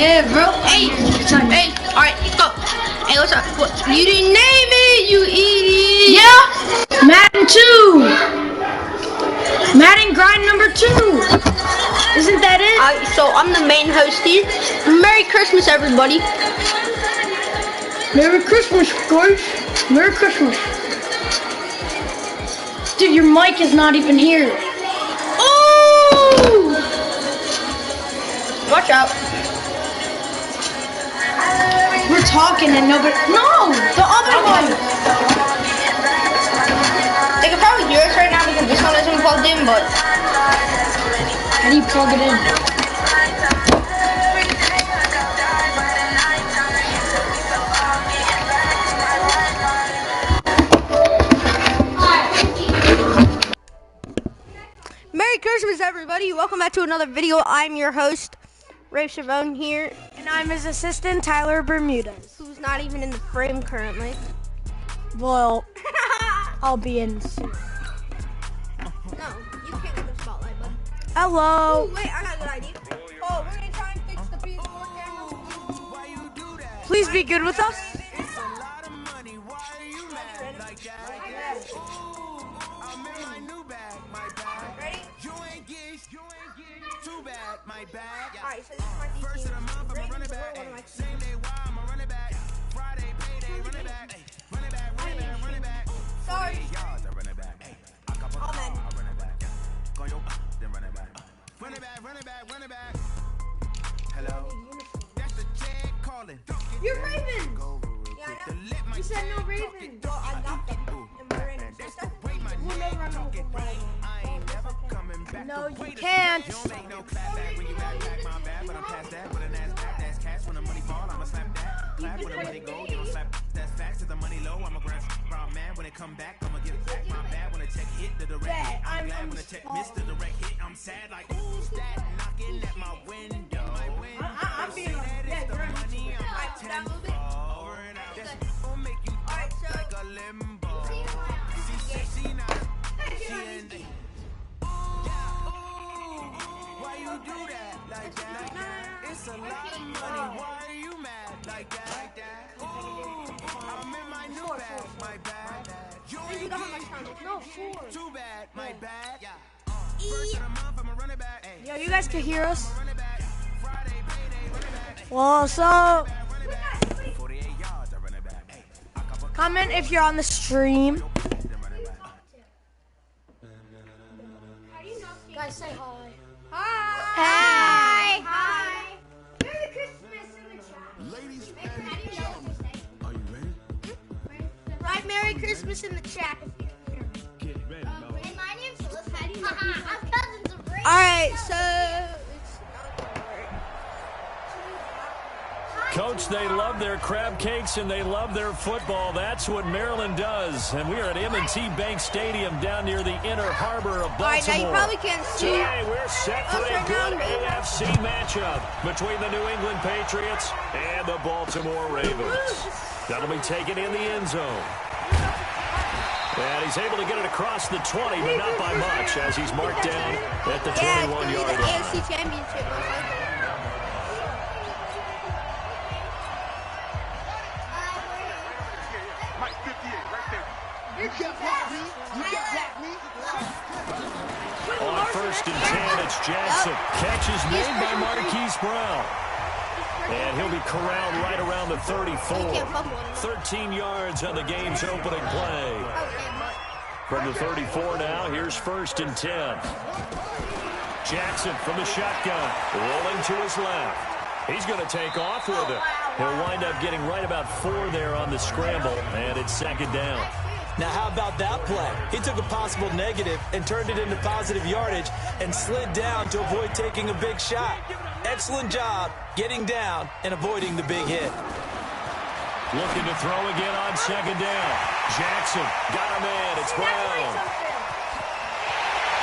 Yeah, bro. Hey, alright, go. Hey, what's up? What? You didn't name it, you idiot. Yeah, Madden 2. Madden grind number 2. Isn't that it? So I'm the main host here. Merry Christmas, everybody. Merry Christmas, guys. Merry Christmas. Dude, your mic is not even here. Oh! Watch out. We're talking and nobody. No, the other one. They could probably hear us right now because this one isn't plugged in, but. How do you plug it in? Merry Christmas, everybody. Welcome back to another video. I'm your host, Ray Chavone here. And I'm his assistant, Tyler Bermudez. Who's not even in the frame currently. Well, I'll be in soon. No, you can't get the spotlight, bud. Hello. Ooh, wait, I got a good idea. Oh, we're going to try and fix the PS4 camera. Please be good with us. Alright, so this is my DC. First of the month, I'm a running back. Same day, why I'm a running back. Friday, payday, running back. Running back. Sorry. Oh, man. Running back. Hello. That's the check calling. You're Raven. Yeah, I know. You said no Raven. Well, I got them. And we're in. We'll never run over the ball. No, you can't. Come back, I'ma get it back. My bad when a check hit the direct hit. I'm glad when a check missed the direct hit. I'm sad like who's that knocking at my window? I'm being that is the money on my tenfold. That's gonna make you talk like a limbo. She said she not. She in the. Why you do that like that? It's a lot of money. Why are you mad like that? I'm in my new bag, my bad. No, 4. Too bad, my bad. First of the month, I'm a running back. Yo, you guys can hear us? Well, so comment if you're on the stream. Guys, say hi. Hi. Hi. Merry Christmas in the chat. Ladies and gentlemen, are you ready? Write Merry Christmas in the chat. Get ready, And my name's Alyssa. I'm cousins of Ray. Alright, so Coach, they love their crab cakes and they love their football. That's what Maryland does. And we are at M&T Bank Stadium down near the Inner Harbor of Baltimore. All right, now you probably can't see. Today we're set for a good AFC matchup between the New England Patriots and the Baltimore Ravens. That'll be taken in the end zone. And he's able to get it across the 20, but not by much, as he's marked down at the 21-yard line. AFC Championship. On first and 10, it's Jackson. Catch is made by Marquise Brown. And he'll be corralled right around the 34. 13 yards on the game's opening play. From the 34 now, here's first and 10. Jackson from the shotgun, rolling to his left. He's going to take off with it. He'll wind up getting right about 4 there on the scramble, and it's second down. Now, how about that play? He took a possible negative and turned it into positive yardage and slid down to avoid taking a big shot. Excellent job getting down and avoiding the big hit. Looking to throw again on second down. Jackson got him in. It's Brown.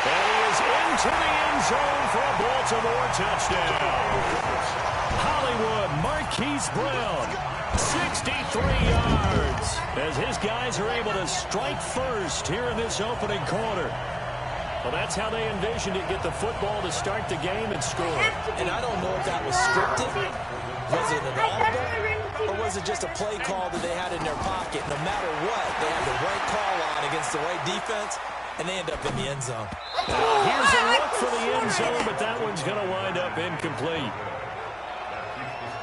And he is into the end zone for a Baltimore touchdown. Hollywood Marquise Brown. 63 yards as his guys are able to strike first here in this opening quarter. Well, that's how they envisioned it, get the football to start the game and score. And I don't know if that was scripted Was it an audible, or was it just a play call that they had in their pocket? No matter what, they had the right call on against the right defense, and they end up in the end zone. Here's a look for the end zone, but that one's going to wind up incomplete.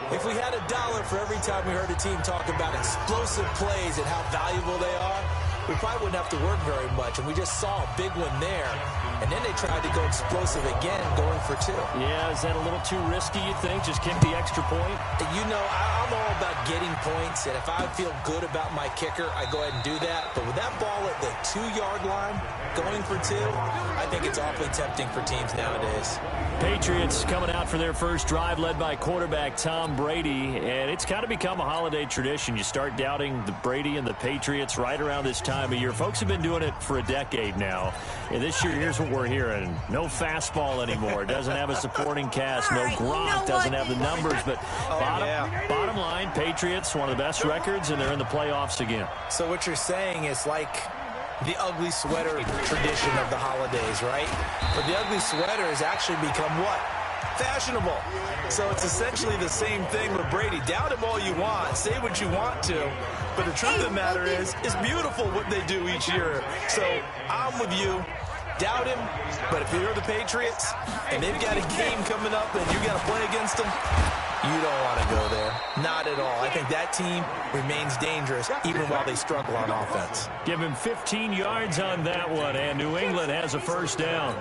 If we had $1 for every time we heard a team talk about explosive plays and how valuable they are, we probably wouldn't have to work very much. And we just saw a big one there. And then they tried to go explosive again, going for 2. Yeah, is that a little too risky, you think? Just kick the extra point? You know, I'm all about getting points. And if I feel good about my kicker, I go ahead and do that. But with that ball at the 2-yard line, going for 2, I think it's awfully tempting for teams nowadays. Patriots coming out for their first drive, led by quarterback Tom Brady. And it's kind of become a holiday tradition. You start doubting the Brady and the Patriots right around this time of year. Folks have been doing it for a decade now. And this year, here's what we're hearing. No fastball anymore. It doesn't have a supporting cast. No Gronk. Doesn't have the numbers. But bottom line, Patriots, one of the best records, and they're in the playoffs again. So what you're saying is like the ugly sweater tradition of the holidays, right? But the ugly sweater has actually become what? Fashionable. So it's essentially the same thing with Brady. Doubt him all you want. Say what you want to. But the truth of the matter is, it's beautiful what they do each year. So I'm with you. Doubt him. But if you're the Patriots and they've got a game coming up and you got to play against them, you don't want to go there. Not at all. I think that team remains dangerous even while they struggle on offense. Give him 15 yards on that one, and New England has a first down.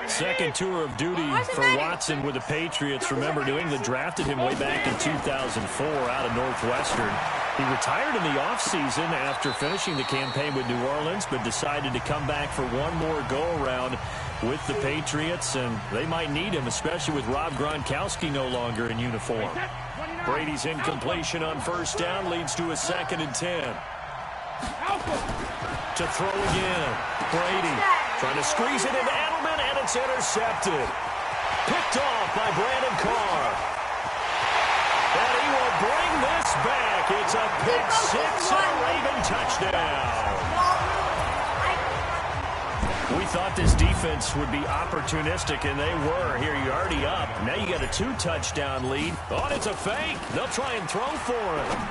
Second tour of duty for Watson with the Patriots. Remember, New England drafted him way back in 2004 out of Northwestern. He retired in the offseason after finishing the campaign with New Orleans, but decided to come back for one more go-around with the Patriots, and they might need him, especially with Rob Gronkowski no longer in uniform. Brady's incompletion on first down leads to a 2nd and 10. To throw again. Brady trying to squeeze it into Edelman, and it's intercepted. Picked off by Brandon Carr. And he will bring this back. It's a pick 6 and a Raven touchdown. We thought this defense would be opportunistic, and they were. Here, you're already up. Now you got a 2-touchdown lead. Oh, and it's a fake. They'll try and throw for him.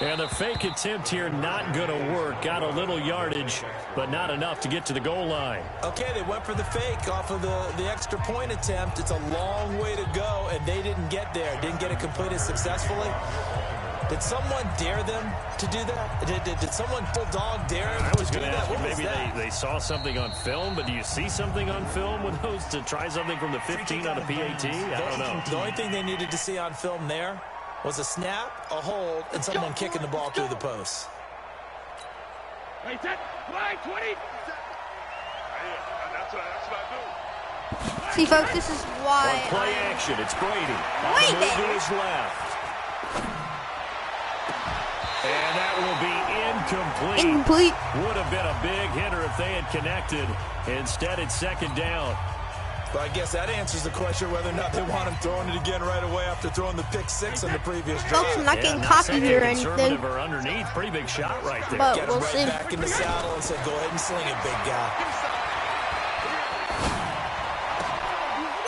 And the fake attempt here not going to work. Got a little yardage, but not enough to get to the goal line. Okay, they went for the fake off of the extra point attempt. It's a long way to go, and they didn't get there. Didn't get it completed successfully. Did someone dare them to do that? Did someone bulldog dare them I was going to ask you, maybe they saw something on film, but do you see something on film with those to try something from the 15 on a PAT? I don't know. The only thing they needed to see on film there was a snap, a hold, and someone kicking the ball through the post. That's what I do. See, folks, this is why. On play action, it's Brady. On the move to his left. And that will be incomplete. Incomplete. Would have been a big hitter if they had connected. Instead, it's 2nd down. But I guess that answers the question whether or not they want him throwing it again right away after throwing the pick 6 on the previous drive. Folks, I'm not getting cocky here or anything. Or underneath, pretty big shot right there. But Get him right back in the saddle and said, go ahead and sling it, big guy.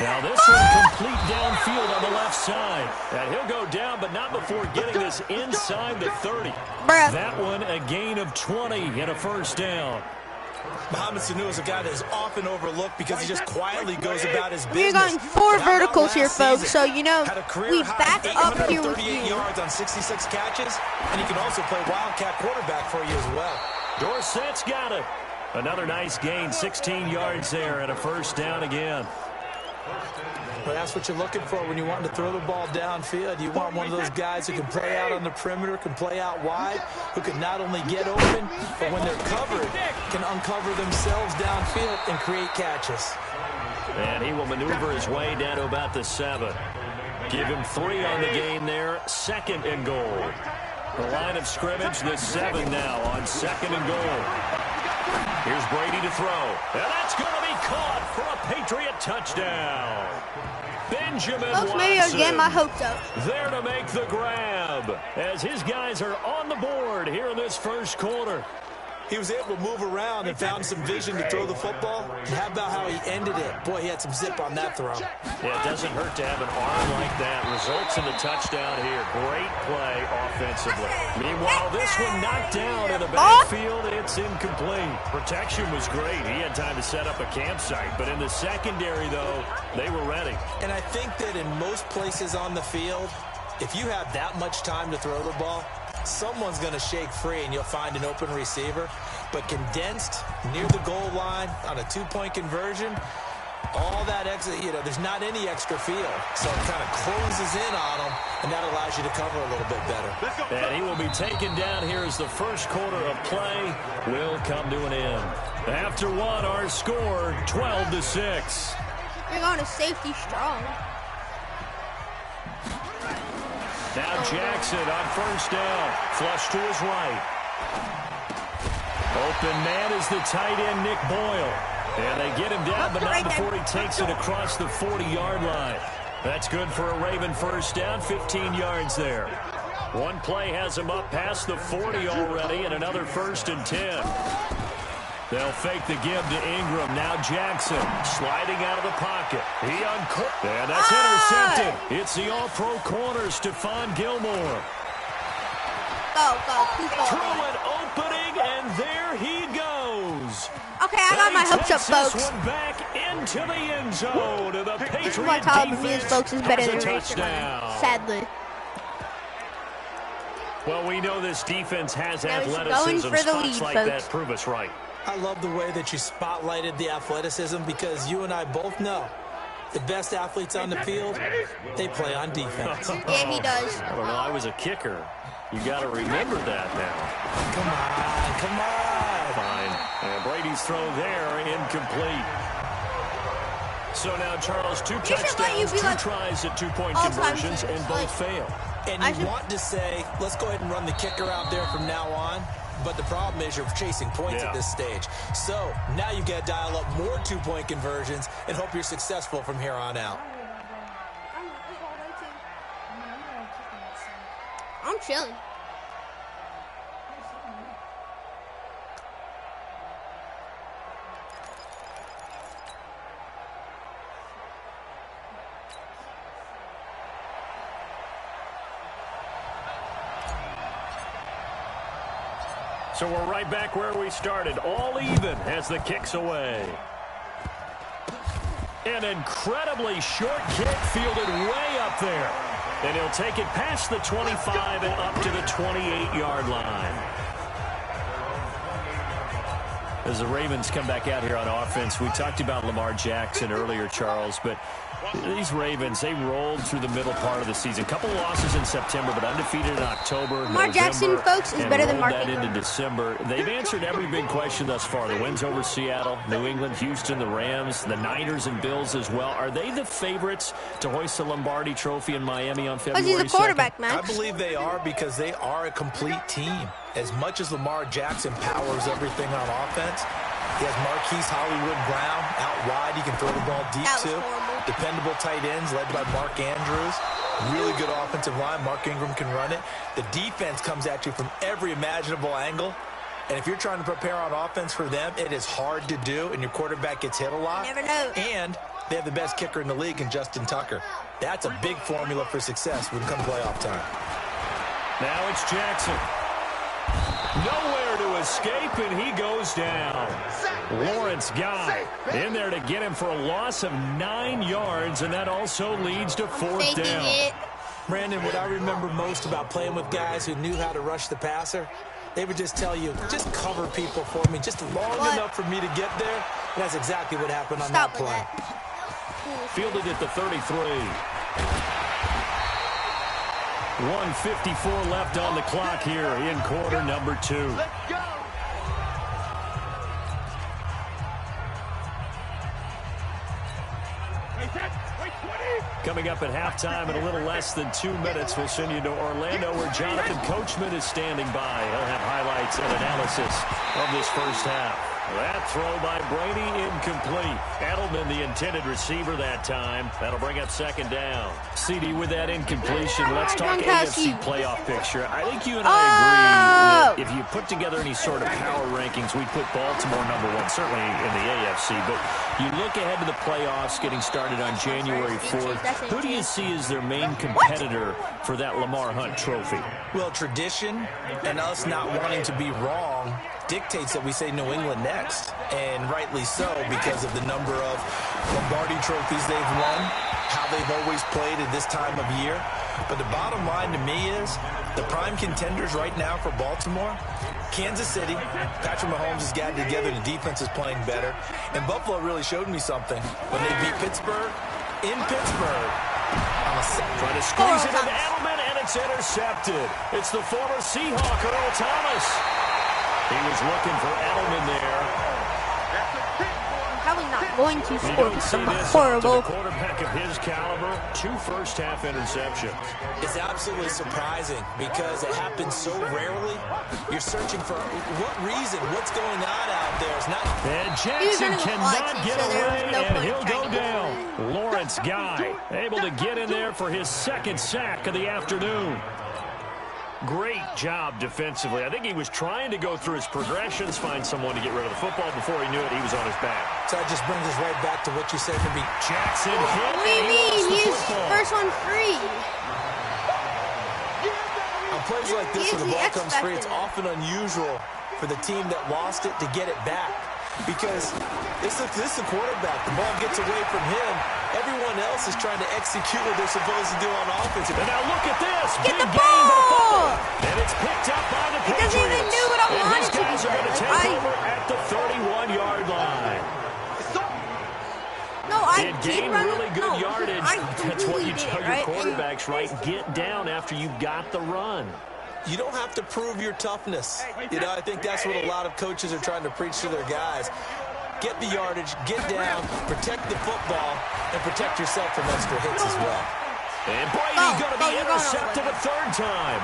Now this one complete downfield on the left side. And he'll go down, but not before getting this inside the 30. Bruh. That one a gain of 20 and a first down. Mohamed Sanu is a guy that is often overlooked because he just quietly goes about his business. We're going 4 verticals here, folks, so you know we back up here with you. 838 yards on 66 catches, and he can also play wildcat quarterback for you as well. Dorsett's got it. Another nice gain, 16 yards there, and a first down again. But that's what you're looking for when you want to throw the ball downfield. You want one of those guys who can play out on the perimeter, can play out wide, who can not only get open, but when they're covered, can uncover themselves downfield and create catches. And he will maneuver his way down to about the 7. Give him 3 on the gain there, 2nd and goal. The line of scrimmage, the 7 now on 2nd and goal. Here's Brady to throw. And that's going to be caught for a Patriot touchdown. Benjamin Folks, Watson, maybe again my hopes up. there to make the grab as his guys are on the board here in this first quarter. He was able to move around and found some vision to throw the football. And how about how he ended it? Boy, he had some zip on that throw. Yeah, it doesn't hurt to have an arm like that. Results in the touchdown here. Great play offensively. Meanwhile, this one knocked down in the backfield. It's incomplete. Protection was great. He had time to set up a campsite. But in the secondary, though, they were ready. And I think that in most places on the field, if you have that much time to throw the ball, someone's going to shake free and you'll find an open receiver. But condensed near the goal line on a two-point conversion, all that extra, there's not any extra field. So it kind of closes in on them, and that allows you to cover a little bit better. And he will be taken down here as the first quarter of play will come to an end. After one, our score 12-6. You're going to safety strong. Now Jackson on first down. Flush to his right. Open man is the tight end, Nick Boyle. And they get him down, but not before he takes it across the 40-yard line. That's good for a Raven first down, 15 yards there. One play has him up past the 40 already, and another 1st and 10. They'll fake the give to Ingram. Now Jackson sliding out of the pocket. He uncorked. And that's intercepted. It's the all-pro corner, Stephon Gilmore. Go, please go. Through an opening, and there he goes. Okay, I got my hopes up, folks. This one back into the end zone. And the Patriot My top of defense folks is better has than a Rachel, touchdown. sadly. Well, we know this defense has Now he's athleticism. going for the Spots lead, like folks. that prove us right. I love the way that you spotlighted the athleticism because you and I both know the best athletes on the field, they play on defense. Yeah, he does. I don't know. I was a kicker. You got to remember that now. Come on. Fine. And Brady's throw there, incomplete. So now, Charles, two touchdowns, two tries at two-point conversions, and both fail. And you want to say, let's go ahead and run the kicker out there from now on. But the problem is you're chasing points at this stage. So now you've got to dial up more two-point conversions and hope you're successful from here on out. I'm chilling. So we're right back where we started. All even as the kick's away. An incredibly short kick fielded way up there. And he'll take it past the 25 and up to the 28-yard line. As the Ravens come back out here on offense, we talked about Lamar Jackson earlier, Charles, but these Ravens, they rolled through the middle part of the season. Couple losses in September, but undefeated in October, Lamar November, Jackson, folks, is better than Mark that Ingram. into December. They've answered every big question thus far. The wins over Seattle, New England, Houston, the Rams, the Niners and Bills as well. Are they the favorites to hoist the Lombardi Trophy in Miami on February 2nd? Because he's a quarterback, man. I believe they are because they are a complete team. As much as Lamar Jackson powers everything on offense, he has Marquise Hollywood Brown out wide. He can throw the ball deep, too. Horrible. Dependable tight ends led by Mark Andrews. Really good offensive line. Mark Ingram can run it. The defense comes at you from every imaginable angle. And if you're trying to prepare on offense for them, it is hard to do, and your quarterback gets hit a lot. You never know. And they have the best kicker in the league in Justin Tucker. That's a big formula for success when it comes playoff time. Now it's Jackson. Nowhere to escape, and he goes down. Lawrence Guy in there to get him for a loss of 9 yards, and that also leads to fourth down. It. Brandon, what I remember most about playing with guys who knew how to rush the passer, they would just tell you, just cover people for me, just long enough for me to get there. And that's exactly what happened on that play. Fielded at the 33. 1:54 left on the clock here in quarter number 2. Let's go. Coming up at halftime in a little less than 2 minutes, we'll send you to Orlando where Jonathan Coachman is standing by. He'll have highlights and analysis of this first half. That throw by Brady incomplete. Edelman, the intended receiver that time. That'll bring up second down. CD, with that incompletion, let's talk AFC playoff picture. I think you and I agree that if you put together any sort of power rankings, we'd put Baltimore #1, certainly in the AFC. But you look ahead to the playoffs getting started on January 4th. Who do you see as their main competitor for that Lamar Hunt trophy? Well, tradition and us not wanting to be wrong dictates that we say New England next, and rightly so, because of the number of Lombardi trophies they've won, how they've always played at this time of year. But the bottom line to me is the prime contenders right now for Baltimore, Kansas City. Patrick Mahomes has gotten together. The defense is playing better. And Buffalo really showed me something when they beat Pittsburgh in Pittsburgh. Trying to squeeze it into Edelman, and it's intercepted. It's the former Seahawk, Earl Thomas. He was looking for Edelman there. Probably not going to You score don't because see I'm this horrible. to the quarterback of his caliber. 2 first-half interceptions. It's absolutely surprising because it happens so rarely. You're searching for what reason, what's going on out there. It's not. And Jackson cannot get away, and he'll go down. Lawrence Guy able to get in there for his second sack of the afternoon. Great job defensively. I think he was trying to go through his progressions, find someone to get rid of the football. Before he knew it, he was on his back. So that just brings us right back to what you said to be. Jackson hit. What do you mean? He's first one free. On plays like this, where the ball comes free, it's often unusual for the team that lost it to get it back. Because this is a quarterback. The ball gets away from him. Everyone else is trying to execute what they're supposed to do on offense. And now look at this. Get Big the gain for the ball! football. And it's picked up by the He Patriots. doesn't even do what I and wanted his to guys do. are going to Like, take over at the 31-yard line. No, I It did gained run. really good No, yardage. I That's what you completely tell did, your right? quarterbacks, right? Get down after you got the run. You don't have to prove your toughness. You know, I think that's what a lot of coaches are trying to preach to their guys. Get the yardage, get down, protect the football, and protect yourself from extra hits as well. And Brady going to be intercepted a third time.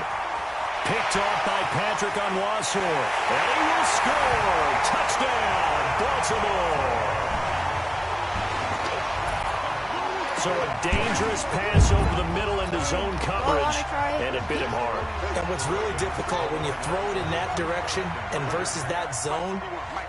Picked off by Patrick Onwuasor. And he will score. Touchdown, Baltimore. So a dangerous pass over the middle into zone coverage, and it bit him hard. And what's really difficult when you throw it in that direction and versus that zone,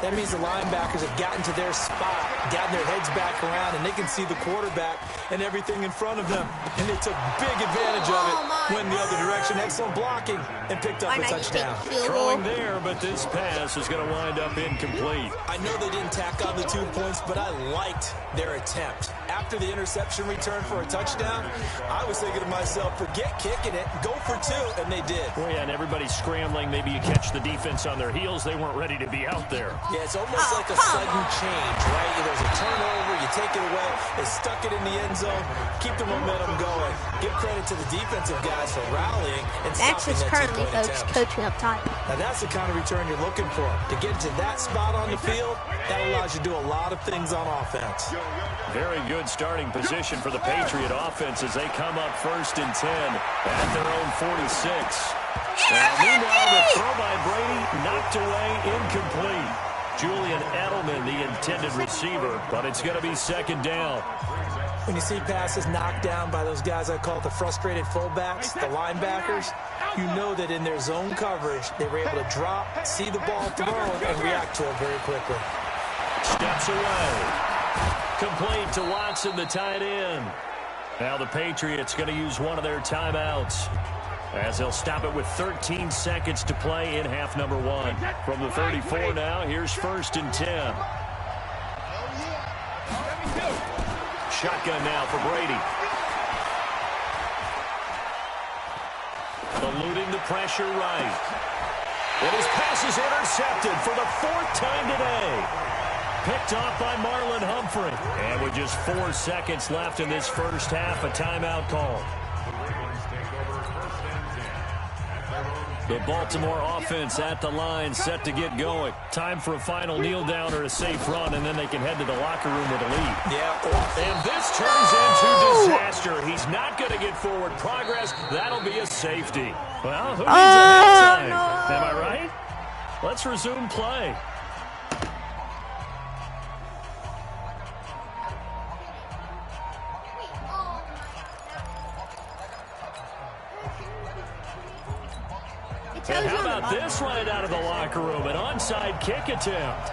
that means the linebackers have gotten to their spot, gotten their heads back around, and they can see the quarterback and everything in front of them. And they took big advantage of it, went the other direction. Excellent blocking, and picked up a touchdown. Throwing there, but this pass is going to wind up incomplete. I know they didn't tack on the 2 points, but I liked their attempt. After the interception return for a touchdown, I was thinking to myself, forget kicking it, go for 2, and they did. Well, yeah, and everybody's scrambling. Maybe you catch the defense on their heels. They weren't ready to be out there. Yeah, it's almost like a sudden change, right? There's a turnover, you take it away, they stuck it in the end zone, keep the momentum going. Give credit to the defensive guys for rallying and Max stopping is that currently, 2-point folks, attempt. coaching up top. Now, that's the kind of return you're looking for. To get to that spot on the field, that allows you to do a lot of things on offense. Very good starting position for the Patriot offense as they come up 1st and 10 at their own 46. Meanwhile, the throw by Brady knocked away, incomplete. Julian Edelman, the intended receiver, but it's going to be 2nd down. When you see passes knocked down by those guys I call the frustrated fullbacks, the linebackers, you know that in their zone coverage, they were able to drop, see the ball thrown, and react to it very quickly. Steps away. Complete to Watson, the tight end. Now the Patriots going to use one of their timeouts as they'll stop it with 13 seconds to play in half number 1. From the 34 now, here's 1st and 10. Shotgun now for Brady. Eluding the pressure right. And his pass is intercepted for the 4th time today. Picked off by Marlon Humphrey. And with just 4 seconds left in this first half, a timeout call. The Baltimore offense at the line, set to get going. Time for a final kneel down or a safe run, and then they can head to the locker room with a lead. Yeah. And this turns into disaster. He's not going to get forward progress. That'll be a safety. Well, who needs a halftime? No. Am I right? Let's resume play. tells And you how on the about bottom. this running out of the locker room? An onside kick attempt.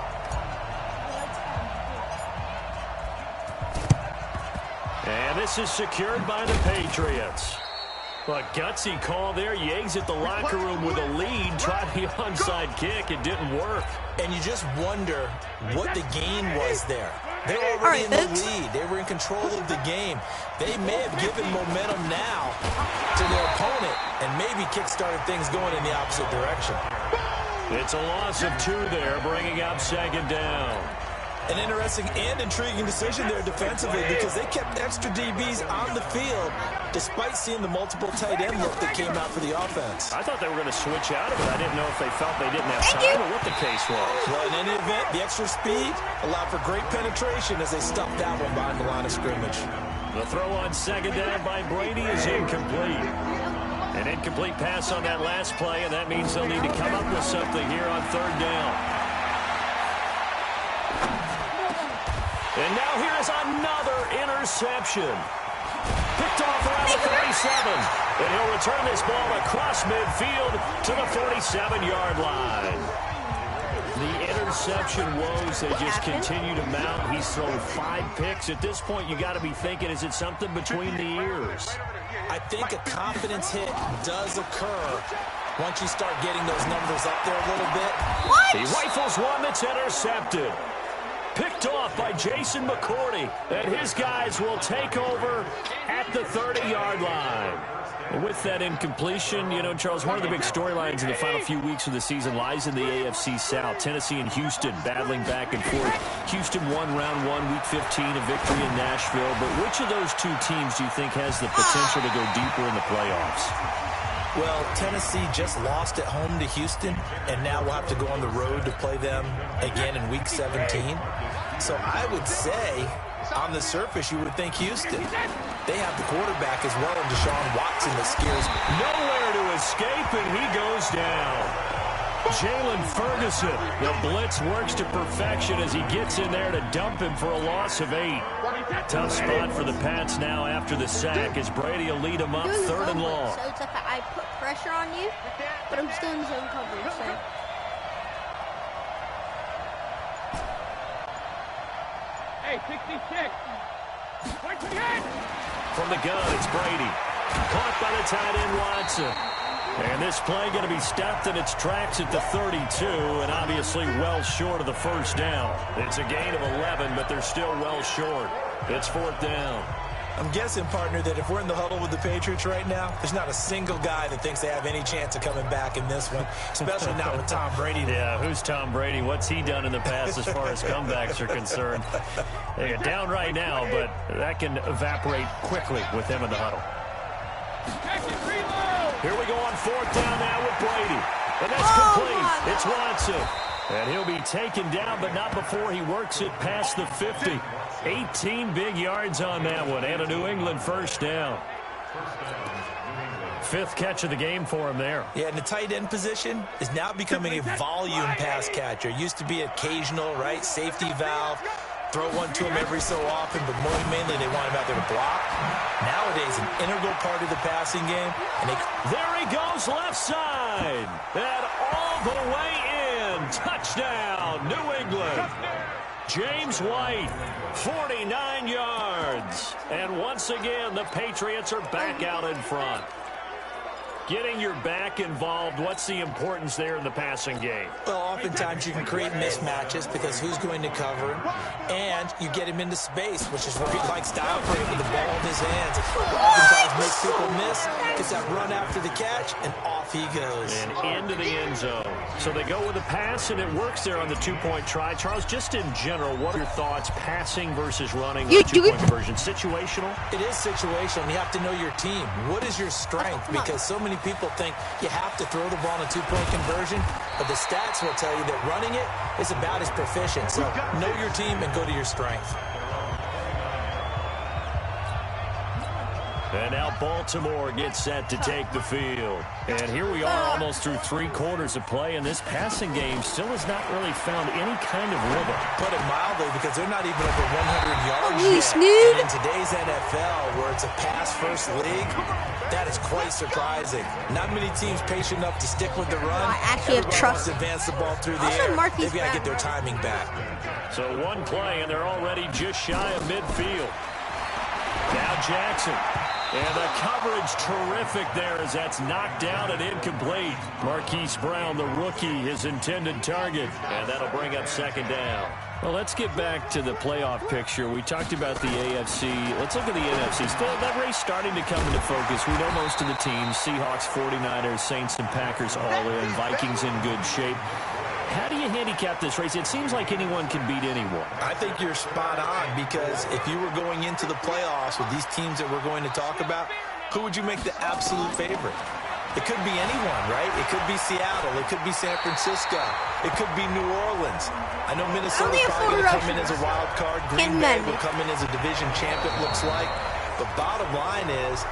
And this is secured by the Patriots. A gutsy call there. You exit the locker room with a lead. Tried the onside kick. It didn't work. And you just wonder what the gain was there. They're already in the lead. They were in control of the game. They may have given momentum now to their opponent and maybe kick-started things going in the opposite direction. It's a loss of 2 there, bringing up second down. An interesting and intriguing decision there defensively because they kept extra DBs on the field despite seeing the multiple tight end look that came out for the offense. I thought they were going to switch out of it. I didn't know if they felt they didn't have time or what the case was. Well, in any event, the extra speed allowed for great penetration as they stuffed that one behind the line of scrimmage. The throw on second down by Brady is incomplete. An incomplete pass on that last play, and that means they'll need to come up with something here on third down. And now here is another interception. Picked off around the 37. And he'll return this ball across midfield to the 47-yard line. The interception woes, they just continue to mount. He's thrown 5 picks. At this point, you got to be thinking, is it something between the ears? I think a confidence hit does occur once you start getting those numbers up there a little bit. He rifles one that's intercepted. Picked off by Jason McCourty, and his guys will take over at the 30-yard line. With that incompletion, you know, Charles, one of the big storylines in the final few weeks of the season lies in the AFC South. Tennessee and Houston battling back and forth. Houston won round 1, week 15, a victory in Nashville. But which of those 2 teams do you think has the potential to go deeper in the playoffs? Well, Tennessee just lost at home to Houston, and now we'll have to go on the road to play them again in week 17. So I would say, on the surface, you would think Houston. They have the quarterback as well in Deshaun Watson that scares me. Nowhere to escape, and he goes down. Jalen Ferguson, the blitz works to perfection as he gets in there to dump him for a loss of 8. Tough spot for the Pats now after the sack as Brady will lead them up third and long. So it's like I put pressure on you, but I'm still in zone coverage. So. Hey, 66. Point to the end. From the gun, it's Brady. Caught by the tight end, Watson. And this play going to be stopped in its tracks at the 32, and obviously well short of the first down. It's a gain of 11, but they're still well short. It's 4th down. I'm guessing, partner, that if we're in the huddle with the Patriots right now, there's not a single guy that thinks they have any chance of coming back in this one, especially not with Tom Brady. Yeah, who's Tom Brady? What's he done in the past as far as comebacks are concerned? They're down right now, but that can evaporate quickly with him in the huddle. Here we go on 4th down now with Brady. And that's complete. It's Watson. And he'll be taken down, but not before he works it past the 50. 18 big yards on that one, and a New England first down. 5th catch of the game for him there. Yeah, and the tight end position is now becoming a volume pass catcher. Used to be occasional, right? Safety valve. Throw one to him every so often, but more mainly they want him out there to block. Nowadays, an integral part of the passing game. And there he goes, left side. And all the way in. Touchdown, New England. James White, 49 yards. And once again, the Patriots are back out in front. Getting your back involved, what's the importance there in the passing game? Well, oftentimes you can create mismatches because who's going to cover him, and you get him into space, which is where he likes to operate with the ball in his hands. Oftentimes makes people miss, gets that run after the catch, and off he goes. And into the end zone. So they go with a pass, and it works there on the 2-point try. Charles, just in general, what are your thoughts, passing versus running, or 2-point conversion? Situational? It is situational. You have to know your team. What is your strength? Because so many people think you have to throw the ball in a 2-point conversion, but the stats will tell you that running it is about as proficient. So know your team and go to your strength. And now Baltimore gets set to take the field. And here we are almost through 3 quarters of play, and this passing game still has not really found any kind of rhythm. Put it mildly, because they're not even over 100 yards yet. Snood. And in today's NFL, where it's a pass-first league, that is quite surprising. Not many teams patient enough to stick with the run. I actually have trust. To advance the ball through the Also, air. Marquise They've got to get their Brown. timing back. So one play, and they're already just shy of midfield. Now Jackson. And the coverage terrific there as that's knocked down and incomplete. Marquise Brown, the rookie, his intended target. And that'll bring up second down. Well, let's get back to the playoff picture. We talked about the AFC. Let's look at the NFC. Still, that race starting to come into focus. We know most of the teams. Seahawks, 49ers, Saints, and Packers all in. Vikings in good shape. How do you handicap this race? It seems like anyone can beat anyone. I think you're spot on, because if you were going into the playoffs with these teams that we're going to talk about, who would you make the absolute favorite? It could be anyone, right? It could be Seattle. It could be San Francisco. It could be New Orleans. I know Minnesota's probably going to come in as a wild card. Green Bay will come in as a division champ, it looks like. The bottom line is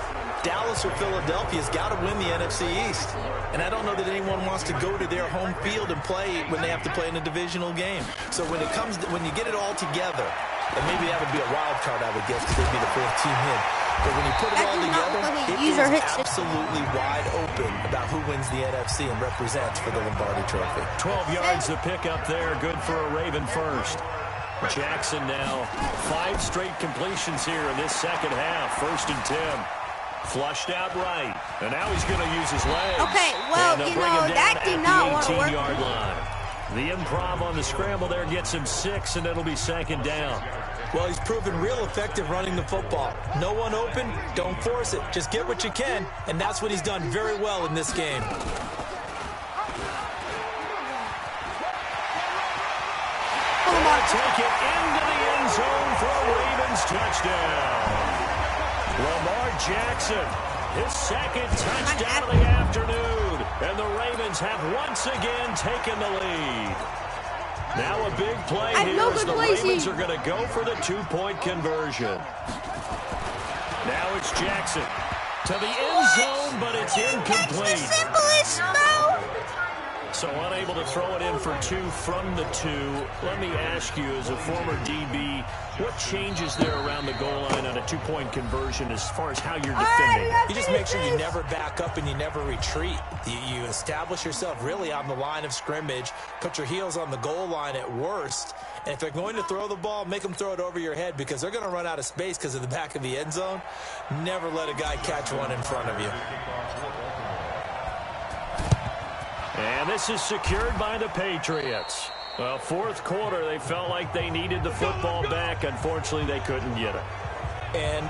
Dallas or Philadelphia's got to win the NFC East. And I don't know that anyone wants to go to their home field and play when they have to play in a divisional game. So when you get it all together, and maybe that would be a wild card, I would guess, because they'd be the fourth team in. But when you put it all together, it is absolutely wide open about who wins the NFC and represents for the Lombardi Trophy. 12 yards to pick up there. Good for a Raven first. Jackson now 5 straight completions here in this second half. 1st and 10. Flushed out right. And now he's going to use his legs. Okay, well, you know, that did not want to work. 18-yard line. The improv on the scramble there gets him 6, and it'll be second down. Well, he's proven real effective running the football. No one open, don't force it. Just get what you can, and that's what he's done very well in this game. Take it into the end zone for a Ravens touchdown. Lamar Jackson, his second touchdown of the afternoon. And the Ravens have once again taken the lead. Now a big play here as the Ravens are going to go for the 2-point conversion. Now it's Jackson to the end zone, but it's incomplete. That's the simplest throw. So unable to throw it in for 2 from the 2. Let me ask you, as a former DB, what changes there around the goal line on a 2-point conversion as far as how you're defending? You just make sure you never back up and you never retreat. You establish yourself really on the line of scrimmage, put your heels on the goal line at worst, and if they're going to throw the ball, make them throw it over your head, because they're going to run out of space because of the back of the end zone. Never let a guy catch one in front of you. And this is secured by the Patriots. Well, 4th quarter, they felt like they needed the football back. Unfortunately, they couldn't get it. And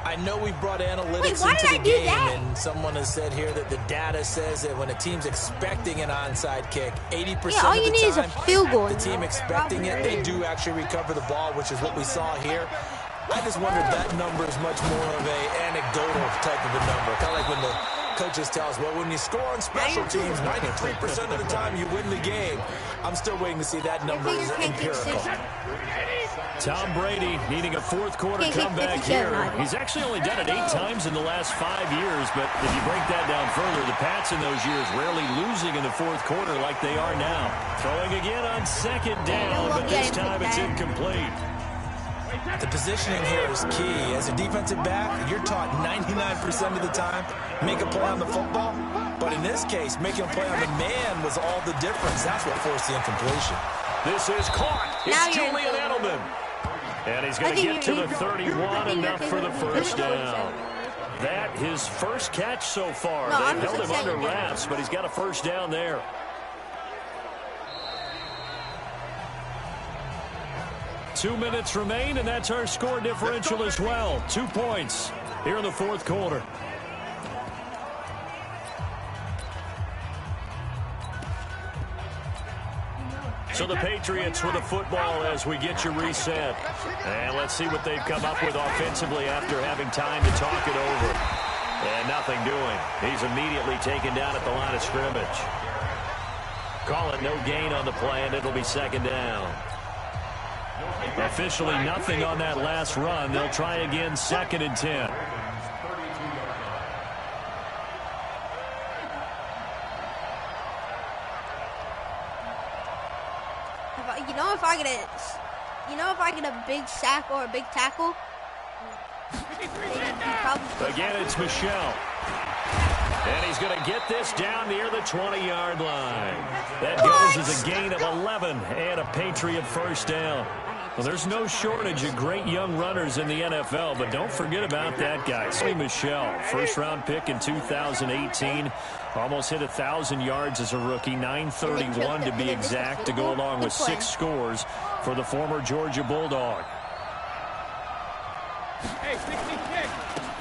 I know we brought analytics into the game, and someone has said here that the data says that when a team's expecting an onside kick, 80% of the time, is a field goal. The team expecting it, they do actually recover the ball, which is what we saw here. I just wonder if that number is much more of an anecdotal type of a number. Kind of like when the coaches tell us, well, when you score on special teams, 93% of the time you win the game. I'm still waiting to see that number is empirical. Tom Brady needing a 4th quarter comeback here. He's actually only done it 8 times in the last 5 years, but if you break that down further, the Pats in those years rarely losing in the 4th quarter like they are now. Throwing again on 2nd down, but this time it's incomplete. The positioning here is key. As a defensive back, you're taught 99% of the time, make a play on the football. But in this case, making a play on the man was all the difference. That's what forced the incompletion. This is caught. It's Julian Edelman. And he's going to get to the 31, enough for the first down. That his first catch so far. They've held him under wraps, but he's got a first down there. Two minutes remain, and that's our score differential as well. 2 points here in the 4th quarter. So the Patriots with the football as we get you reset. And let's see what they've come up with offensively after having time to talk it over. And nothing doing. He's immediately taken down at the line of scrimmage. Call it no gain on the play, and it'll be second down. Officially nothing on that last run. They'll try again, 2nd and 10. If I get a big sack or a big tackle. Again, it's Michelle. And he's going to get this down near the 20-yard line. That goes as a gain of 11 and a Patriot first down. Well, there's no shortage of great young runners in the NFL, but don't forget about that guy, Sonny Michel, first-round pick in 2018. Almost hit 1,000 yards as a rookie, 931 to be exact, to go along with 6 scores for the former Georgia Bulldog. Hey, 66.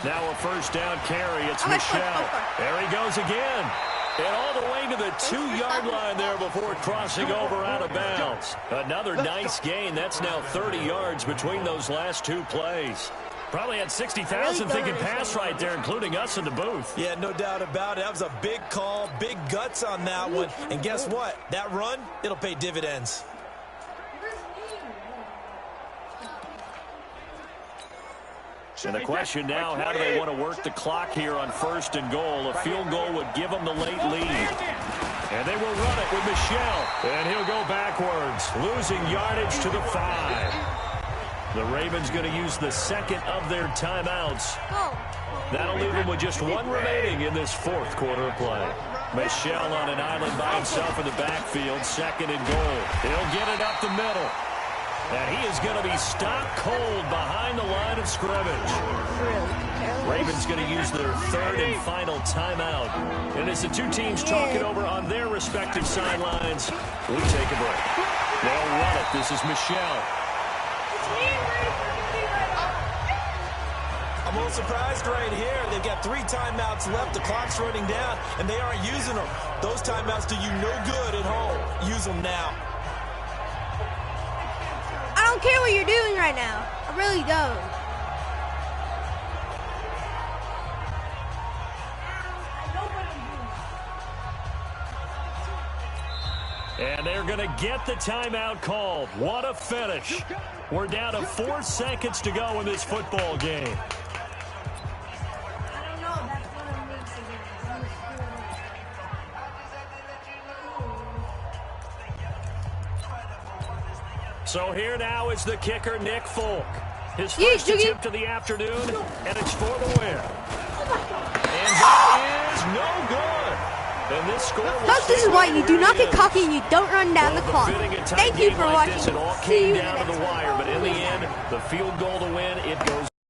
Now a first down carry. It's Michel. There he goes again. And all the way to the 2-yard line there before crossing over out of bounds. Another nice gain. That's now 30 yards between those last 2 plays. Probably had 60,000 thinking pass right there, including us in the booth. Yeah, no doubt about it. That was a big call, big guts on that one. And guess what? That run, it'll pay dividends. And the question now, how do they want to work the clock here on 1st and goal? A field goal would give them the late lead. And they will run it with Michel. And he'll go backwards, losing yardage to the 5. The Ravens going to use the second of their timeouts. That'll leave them with just 1 remaining in this 4th quarter of play. Michel on an island by himself in the backfield, 2nd and goal. He'll get it up the middle. And he is going to be stopped cold behind the line of scrimmage. Ravens going to use their 3rd and final timeout. And as the 2 teams talk it over on their respective sidelines, we take a break. They'll run it. This is Michel. I'm a little surprised right here. They've got 3 timeouts left. The clock's running down, and they aren't using them. Those timeouts do you no good at home. Use them now. I don't care what you're doing right now. I really don't. And they're going to get the timeout called. What a finish. We're down to 4 seconds to go in this football game. So here now is the kicker, Nick Folk. His first attempt of the afternoon, and it's for the win. And that is no good. And this score Folks, this is why you do not get cocky and you don't run down the clock. Thank you for watching. It all came down to the wire, but in the end, the field goal to win, it goes